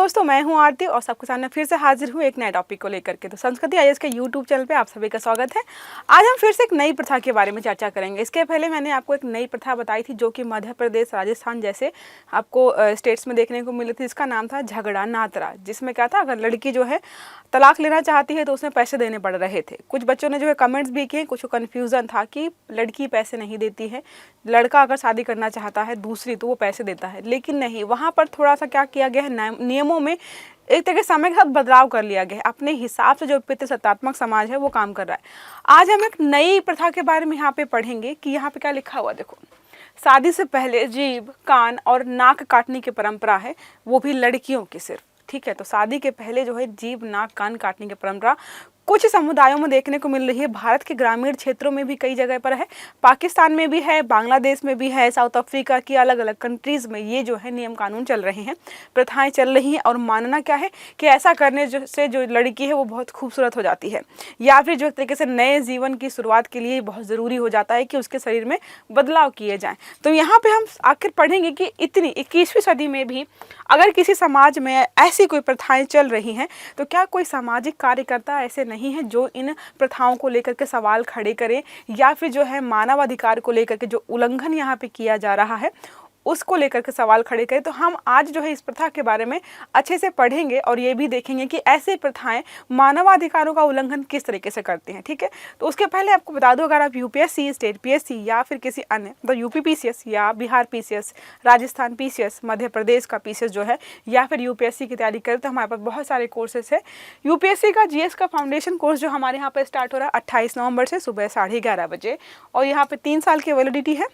दोस्तों, मैं हूं आरती और सबके सामने फिर से हाजिर हूं एक नए टॉपिक को लेकर के। तो संस्कृति आईएएस के यूट्यूब चैनल पे आप सभी का स्वागत है। आज हम फिर से एक नई प्रथा के बारे में चर्चा करेंगे। इसके पहले मैंने आपको एक नई प्रथा बताई थी जो कि मध्य प्रदेश, राजस्थान जैसे आपको स्टेट्स में देखने को मिली थी। इसका नाम था झगड़ा नातरा, जिसमें क्या था, अगर लड़की जो है तलाक लेना चाहती है तो उसमें पैसे देने पड़ रहे थे। कुछ बच्चों ने जो है कमेंट्स भी किए, कुछ को कन्फ्यूज़न था कि लड़की पैसे नहीं देती है, लड़का अगर शादी करना चाहता है दूसरी तो वो पैसे देता है। लेकिन नहीं, वहाँ पर थोड़ा सा क्या किया गया है, नियमों में एक तरह के समय के साथ बदलाव कर लिया गया है। अपने हिसाब से जो पितृसत्तात्मक समाज है वो काम कर रहा है। आज हम एक नई प्रथा के बारे में यहाँ पे पढ़ेंगे कि यहाँ पे क्या लिखा हुआ। देखो, शादी से पहले जीभ, कान और नाक काटने की परंपरा है, वो भी लड़कियों की सिर्फ। ठीक है, तो शादी के पहले जो है जीभ, नाक, कान काटने की परंपरा कुछ समुदायों में देखने को मिल रही है। भारत के ग्रामीण क्षेत्रों में भी कई जगह पर है, पाकिस्तान में भी है, बांग्लादेश में भी है, साउथ अफ्रीका की अलग अलग कंट्रीज़ में ये जो है नियम कानून चल रहे हैं, प्रथाएं चल रही हैं। और मानना क्या है कि ऐसा करने से जो लड़की है वो बहुत खूबसूरत हो जाती है, या फिर जो तरीके से नए जीवन की शुरुआत के लिए बहुत ज़रूरी हो जाता है कि उसके शरीर में बदलाव किए जाएँ। तो यहाँ पर हम आखिर पढ़ेंगे कि इतनी 21वीं सदी में भी अगर किसी समाज में ऐसी कोई प्रथाएं चल रही हैं तो क्या कोई सामाजिक कार्यकर्ता ऐसे नहीं है जो इन प्रथाओं को लेकर के सवाल खड़े करें, या फिर जो है मानवाधिकार को लेकर के जो उल्लंघन यहाँ पे किया जा रहा है उसको लेकर के सवाल खड़े करें। तो हम आज जो है इस प्रथा के बारे में अच्छे से पढ़ेंगे और ये भी देखेंगे कि ऐसे प्रथाएं मानवाधिकारों का उल्लंघन किस तरीके से करती हैं। ठीक है, तो उसके पहले आपको बता दूं, अगर आप यूपीएससी, स्टेट पीएससी या फिर किसी अन्य तो यूपी पीसीएस या बिहार पीसीएस, राजस्थान पीसीएस, मध्य प्रदेश का पीसीएस जो है, या फिर यूपीएससी की तैयारी करें तो हमारे पास बहुत सारे कोर्सेस है। यूपीएससी का जीएस का फाउंडेशन कोर्स जो हमारे यहाँ पर स्टार्ट हो रहा है 28 नवंबर से सुबह 11:30 बजे, और यहाँ पे 3 साल की वैलिडिटी है।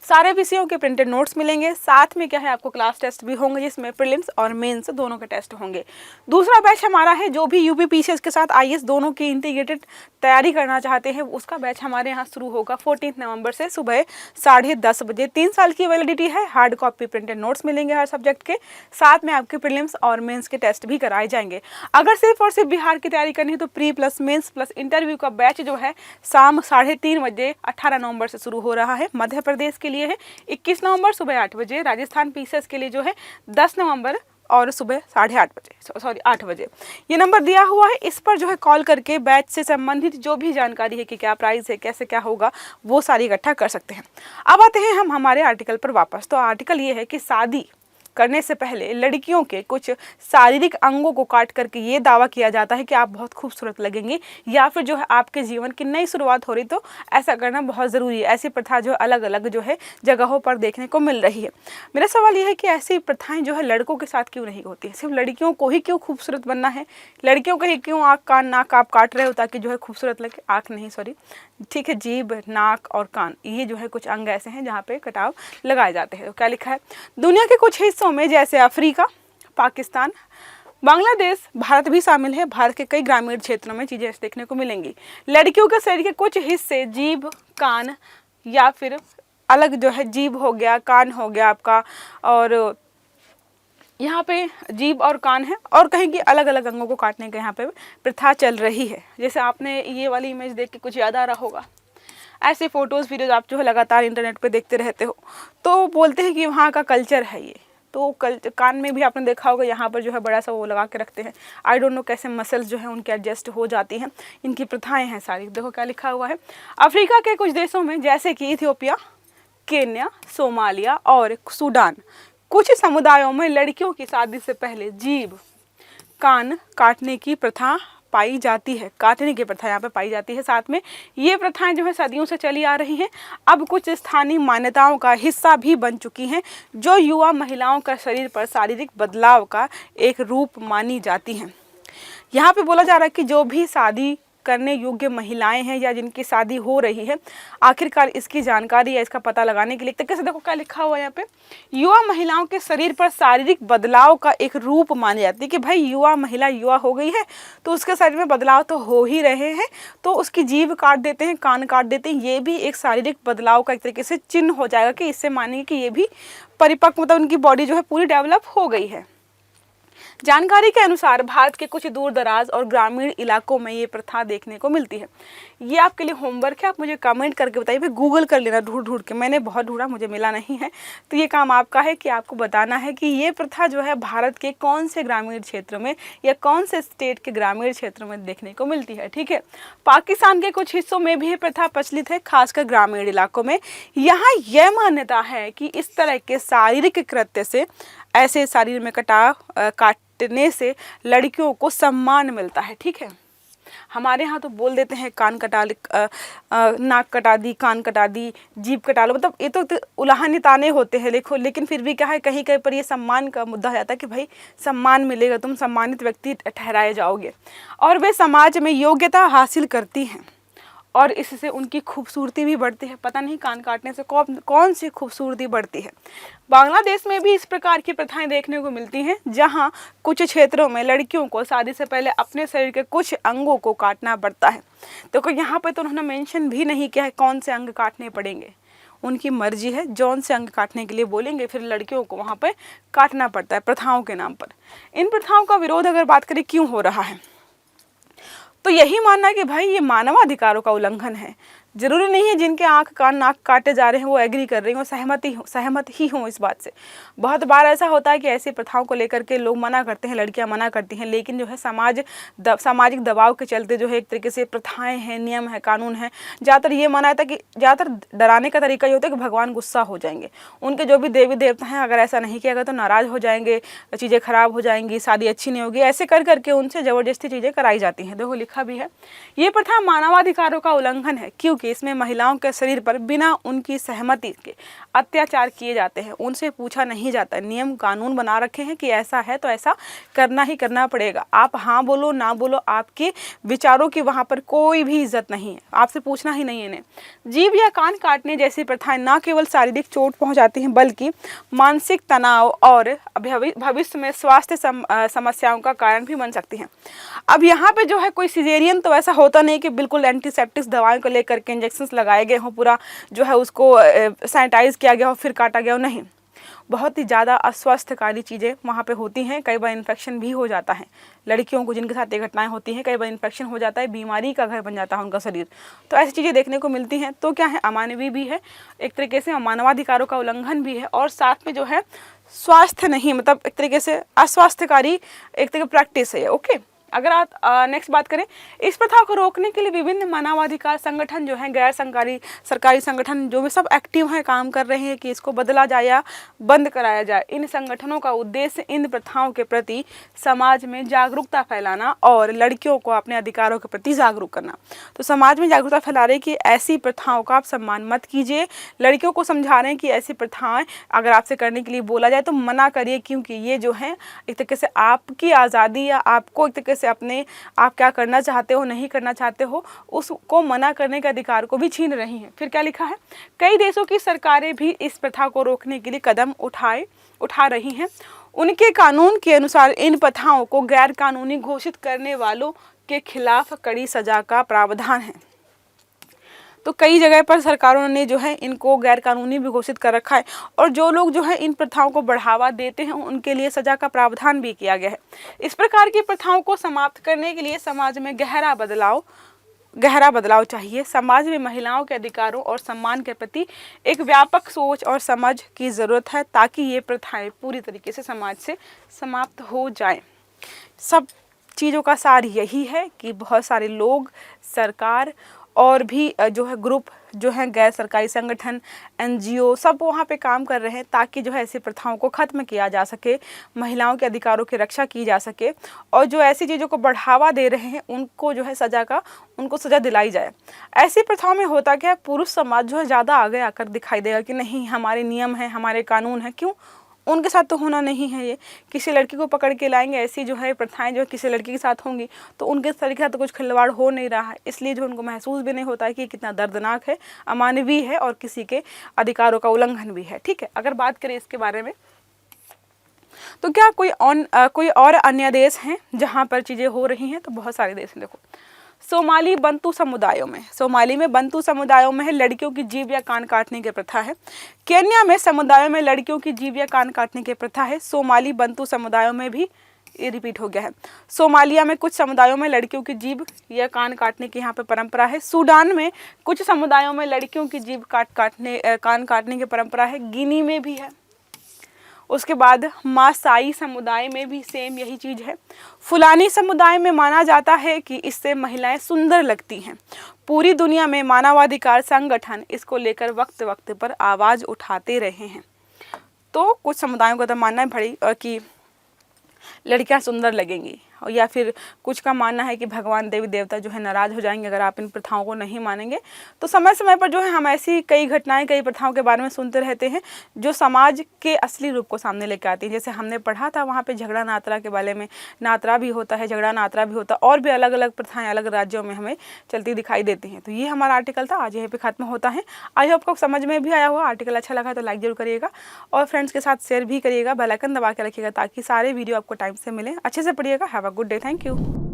सारे विषयों के प्रिंटेड नोट्स मिलेंगे, साथ में क्या है आपको क्लास टेस्ट भी होंगे जिसमें प्रीलिम्स और मेंस दोनों के टेस्ट होंगे। दूसरा बैच हमारा है जो भी यूपी पीसीएस के साथ आईएएस दोनों की इंटीग्रेटेड तैयारी करना चाहते हैं, उसका बैच हमारे यहाँ शुरू होगा 14 नवंबर से सुबह 10:30 बजे। 3 साल की वैलिडिटी है, हार्ड कॉपी प्रिंटेड नोट्स मिलेंगे हर सब्जेक्ट के, साथ में आपके प्रीलिम्स और मेंस के टेस्ट भी कराए जाएंगे। अगर सिर्फ और सिर्फ बिहार की तैयारी करनी है तो pre plus mains plus interview का बैच जो है शाम 3:30 बजे 18 नवंबर से शुरू हो रहा है। मध्य प्रदेश के लिए है 21 नवंबर सुबह 8 बजे, राजस्थान पीसीएस के लिए जो है 10 नवंबर और सुबह 8 बजे। ये नंबर दिया हुआ है, इस पर जो है कॉल करके बैच से संबंधित जो भी जानकारी है कि क्या प्राइस है, कैसे क्या होगा, वो सारी इकट्ठा कर सकते हैं। अब आते हैं हम हमारे आर्टिकल पर वापस। तो आर्टिकल ये है कि शादी करने से पहले लड़कियों के कुछ शारीरिक अंगों को काट करके ये दावा किया जाता है कि आप बहुत खूबसूरत लगेंगी, या फिर जो है आपके जीवन की नई शुरुआत हो रही तो ऐसा करना बहुत ज़रूरी है। ऐसी प्रथा जो अलग अलग जो है जगहों पर देखने को मिल रही है। मेरा सवाल ये है कि ऐसी प्रथाएं जो है लड़कों के साथ क्यों नहीं होती है? सिर्फ लड़कियों को ही क्यों खूबसूरत बनना है? लड़कियों को ही क्यों आँख, कान, नाक आप काट रहे हो ताकि जो है खूबसूरत लगे? आँख नहीं, सॉरी, ठीक है, जीभ, नाक और कान, ये जो है कुछ अंग ऐसे हैं जहाँ पे कटाव लगाए जाते हैं। तो क्या लिखा है, दुनिया के कुछ हिस्सों में जैसे अफ्रीका, पाकिस्तान, बांग्लादेश, भारत भी शामिल है, भारत के कई ग्रामीण क्षेत्रों में चीज़ें ऐसे देखने को मिलेंगी। लड़कियों के शरीर के कुछ हिस्से जीभ, कान या फिर अलग जो है जीभ हो गया, कान हो गया आपका, और यहाँ पे जीभ और कान है, और कहीं की अलग अलग अंगों को काटने का यहाँ पे प्रथा चल रही है। जैसे आपने ये वाली इमेज देख के कुछ याद आ रहा होगा, ऐसे फोटोज़ वीडियोज़ आप जो है लगातार इंटरनेट पे देखते रहते हो, तो बोलते हैं कि वहाँ का कल्चर है ये। तो कान में भी आपने देखा होगा, यहाँ पर जो है बड़ा सा वो लगा के रखते हैं। आई डोंट नो कैसे मसल्स जो है उनके एडजस्ट हो जाती हैं। इनकी प्रथाएँ हैं सारी। देखो क्या लिखा हुआ है, अफ्रीका के कुछ देशों में जैसे कि इथियोपिया, केन्या, सोमालिया और सूडान, कुछ समुदायों में लड़कियों की शादी से पहले जीभ, कान काटने की प्रथा पाई जाती है। काटने की प्रथा यहाँ पे पाई जाती है। साथ में ये प्रथाएं जो है सदियों से चली आ रही हैं, अब कुछ स्थानीय मान्यताओं का हिस्सा भी बन चुकी हैं, जो युवा महिलाओं का शरीर पर शारीरिक बदलाव का एक रूप मानी जाती हैं। यहाँ पे बोला जा रहा है कि जो भी शादी करने योग्य महिलाएं हैं या जिनकी शादी हो रही है, आखिरकार इसकी जानकारी या इसका पता लगाने के लिए तरीके से देखो क्या लिखा हुआ है यहाँ पे, युवा महिलाओं के शरीर पर शारीरिक बदलाव का एक रूप मानी जाती है कि भाई युवा महिला युवा हो गई है तो उसके शरीर में बदलाव तो हो ही रहे हैं, तो उसकी जीभ काट देते हैं, कान काट देते हैं, ये भी एक शारीरिक बदलाव का एक तरीके से चिन्ह हो जाएगा कि इससे मानेंगे कि ये भी परिपक्व, मतलब उनकी बॉडी जो है पूरी डेवलप हो गई है। जानकारी के अनुसार भारत के कुछ दूर दराज और ग्रामीण इलाकों में ये प्रथा देखने को मिलती है। ये आपके लिए होमवर्क है, आप मुझे कमेंट करके बताइए, फिर गूगल कर लेना ढूंढ ढूंढ के, मैंने बहुत ढूंढा मुझे मिला नहीं है। तो ये काम आपका है कि आपको बताना है कि ये प्रथा जो है भारत के कौन से ग्रामीण क्षेत्र में या कौन से स्टेट के ग्रामीण क्षेत्र में देखने को मिलती है। ठीक है, पाकिस्तान के कुछ हिस्सों में भी ये प्रथा प्रचलित है, खासकर ग्रामीण इलाकों में। यहाँ यह मान्यता है कि इस तरह के शारीरिक कृत्य से, ऐसे शरीर में काटने से लड़कियों को सम्मान मिलता है। ठीक है, हमारे यहाँ तो बोल देते हैं कान कटा नाक कटा दी, कान कटा दी, जीभ कटा लो, मतलब ये तो उलाहनी ताने होते हैं देखो। लेकिन फिर भी क्या है, कहीं कहीं पर ये सम्मान का मुद्दा हो जाता है कि भाई सम्मान मिलेगा, तुम सम्मानित व्यक्ति ठहराए जाओगे, और वे समाज में योग्यता हासिल करती हैं और इससे उनकी खूबसूरती भी बढ़ती है। पता नहीं कान काटने से कौन सी खूबसूरती बढ़ती है। बांग्लादेश में भी इस प्रकार की प्रथाएं देखने को मिलती हैं, जहां कुछ क्षेत्रों में लड़कियों को शादी से पहले अपने शरीर के कुछ अंगों को काटना पड़ता है। देखो यहाँ पे तो उन्होंने मेंशन भी नहीं किया है कौन से अंग काटने पड़ेंगे, उनकी मर्जी है, जौन से अंग काटने के लिए बोलेंगे फिर लड़कियों को वहाँ पे काटना पड़ता है प्रथाओं के नाम पर। इन प्रथाओं का विरोध अगर बात करें क्यों हो रहा है, तो यही मानना है कि भाई ये मानवाधिकारों का उल्लंघन है। जरूरी नहीं है जिनके आंख कान नाक काटे जा रहे हैं वो एग्री कर रहे हैं, वो सहमत ही हों इस बात से। बहुत बार ऐसा होता है कि ऐसी प्रथाओं को लेकर के लोग मना करते हैं, लड़कियां मना करती हैं, लेकिन जो है सामाजिक दबाव के चलते जो है एक तरीके से प्रथाएं हैं, नियम है, कानून है। ज़्यादातर ये माना था कि ज़्यादातर डराने का तरीका ये होता है कि भगवान गुस्सा हो जाएंगे, उनके जो भी देवी देवता हैं अगर ऐसा नहीं किया गया तो नाराज़ हो जाएंगे, चीज़ें खराब हो जाएंगी, शादी अच्छी नहीं होगी, ऐसे कर करके उनसे ज़बरदस्ती चीज़ें कराई जाती हैं। देखो लिखा भी है, ये प्रथा मानवाधिकारों का उल्लंघन है क्योंकि इसमें महिलाओं के शरीर पर बिना उनकी सहमति के अत्याचार किए जाते हैं, उनसे पूछा नहीं जाता। नियम कानून बना रखे हैं कि ऐसा है तो ऐसा करना ही करना पड़ेगा। आप हाँ बोलो ना बोलो, आपके विचारों की वहाँ पर कोई भी इज्जत नहीं है, आपसे पूछना ही नहीं है इन्हें। जीभ या कान काटने जैसी प्रथाएं न केवल शारीरिक चोट पहुँचाती हैं बल्कि मानसिक तनाव और भविष्य में स्वास्थ्य समस्याओं का कारण भी बन सकती हैं। अब यहाँ पे जो है कोई सिजेरियन तो ऐसा होता नहीं कि बिल्कुल एंटीसेप्टिक्स दवाओं को लेकर के इंजेक्शंस लगाए गए हों, पूरा जो है उसको सैनिटाइज किया गया हो फिर काटा गया हो, नहीं। बहुत ही ज़्यादा अस्वस्थकारी चीज़ें वहाँ पे होती हैं, कई बार इन्फेक्शन भी हो जाता है। लड़कियों को जिनके साथ ये घटनाएं होती हैं कई बार इन्फेक्शन हो जाता है, बीमारी का घर बन जाता है उनका शरीर। तो ऐसी चीज़ें देखने को मिलती हैं, तो क्या है, अमानवीय भी है, एक तरीके से मानवाधिकारों का उल्लंघन भी है, और साथ में जो है स्वास्थ्य नहीं, मतलब एक तरीके से अस्वास्थ्यकारी एक तरीके प्रैक्टिस है। ओके, अगर आप नेक्स्ट बात करें, इस प्रथा को रोकने के लिए विभिन्न मानवाधिकार संगठन जो हैं, गैर सरकारी संगठन जो भी सब एक्टिव हैं, काम कर रहे हैं कि इसको बदला जाए या बंद कराया जाए। इन संगठनों का उद्देश्य इन प्रथाओं के प्रति समाज में जागरूकता फैलाना और लड़कियों को अपने अधिकारों के प्रति जागरूक करना। तो समाज में जागरूकता फैला रहे कि ऐसी प्रथाओं का आप सम्मान मत कीजिए, लड़कियों को समझा रहे हैं कि ऐसी प्रथाएं अगर आपसे करने के लिए बोला जाए तो मना करिए, क्योंकि ये जो है एक तरीके से आपकी आज़ादी या आपको एक तरीके से अपने आप क्या करना चाहते हो नहीं करना चाहते हो उसको मना करने के अधिकार को भी छीन रही हैं। फिर क्या लिखा है, कई देशों की सरकारें भी इस प्रथा को रोकने के लिए कदम उठा रही हैं। उनके कानून के अनुसार इन प्रथाओं को गैर कानूनी घोषित करने वालों के खिलाफ कड़ी सजा का प्रावधान है। तो कई जगह पर सरकारों ने जो है इनको गैर कानूनी भी घोषित कर रखा है, और जो लोग जो है इन प्रथाओं को बढ़ावा देते हैं उनके लिए सजा का प्रावधान भी किया गया है। इस प्रकार की प्रथाओं को समाप्त करने के लिए समाज में गहरा बदलाव चाहिए। समाज में महिलाओं के अधिकारों और सम्मान के प्रति एक व्यापक सोच और समझ की ज़रूरत है, ताकि ये प्रथाएं पूरी तरीके से समाज से समाप्त हो जाएं। सब चीज़ों का सार यही है कि बहुत सारे लोग, सरकार और भी जो है ग्रुप जो है गैर सरकारी संगठन, NGO सब वहाँ पे काम कर रहे हैं, ताकि जो है ऐसी प्रथाओं को ख़त्म किया जा सके, महिलाओं के अधिकारों की रक्षा की जा सके, और जो ऐसी चीज़ों को बढ़ावा दे रहे हैं उनको जो है उनको सज़ा दिलाई जाए। ऐसी प्रथाओं में होता क्या है, पुरुष समाज जो है ज़्यादा आगे आकर दिखाई देगा कि नहीं हमारे नियम हैं, हमारे कानून हैं। क्यों? उनके साथ तो होना नहीं है। ये किसी लड़की को पकड़ के लाएंगे, ऐसी जो है प्रथाएं जो किसी लड़की के साथ होंगी तो उनके तरीके से तो कुछ खिलवाड़ हो नहीं रहा है, इसलिए जो उनको महसूस भी नहीं होता है कि कितना दर्दनाक है, अमानवीय है और किसी के अधिकारों का उल्लंघन भी है। ठीक है, अगर बात करें इसके बारे में तो क्या कोई और अन्य देश हैं जहाँ पर चीज़ें हो रही हैं? तो बहुत सारे देश हैं। देखो, सोमाली में बंतू समुदायों में लड़कियों की जीभ या कान काटने की प्रथा है। केन्या में समुदायों में लड़कियों की जीभ या कान काटने की प्रथा है। सोमाली बंतू समुदायों में भी ये रिपीट हो गया है। सोमालिया में कुछ समुदायों में लड़कियों की जीभ या कान काटने की यहाँ पे परंपरा है। सूडान में कुछ समुदायों में लड़कियों की जीभ कान काटने की परंपरा है। गिनी में भी है। उसके बाद मासाई समुदाय में भी सेम यही चीज़ है। फुलानी समुदाय में माना जाता है कि इससे महिलाएं सुंदर लगती हैं। पूरी दुनिया में मानवाधिकार संगठन इसको लेकर वक्त वक्त पर आवाज़ उठाते रहे हैं। तो कुछ समुदायों का तो मानना है भाई कि लड़कियां सुंदर लगेंगी, और या फिर कुछ का मानना है कि भगवान देवी देवता जो है नाराज़ हो जाएंगे अगर आप इन प्रथाओं को नहीं मानेंगे। तो समय समय पर जो है हम ऐसी कई घटनाएं, कई प्रथाओं के बारे में सुनते रहते हैं जो समाज के असली रूप को सामने लेकर आती हैं। जैसे हमने पढ़ा था वहाँ पे झगड़ा नातरा के बारे में, नातरा भी होता है, झगड़ा नातरा भी होता है, और भी अलग अलग प्रथाएँ अलग राज्यों में हमें चलती दिखाई देती हैं। तो ये हमारा आर्टिकल था, आज यहीं पर खत्म होता है। आई होप आपको समझ में भी आया हुआ। आर्टिकल अच्छा लगा तो लाइक जरूर करिएगा और फ्रेंड्स के साथ शेयर भी करिएगा। बेल आइकन दबा के रखिएगा ताकि सारे वीडियो आपको टाइम से मिले। अच्छे से पढ़िएगा। Have a good day. Thank you.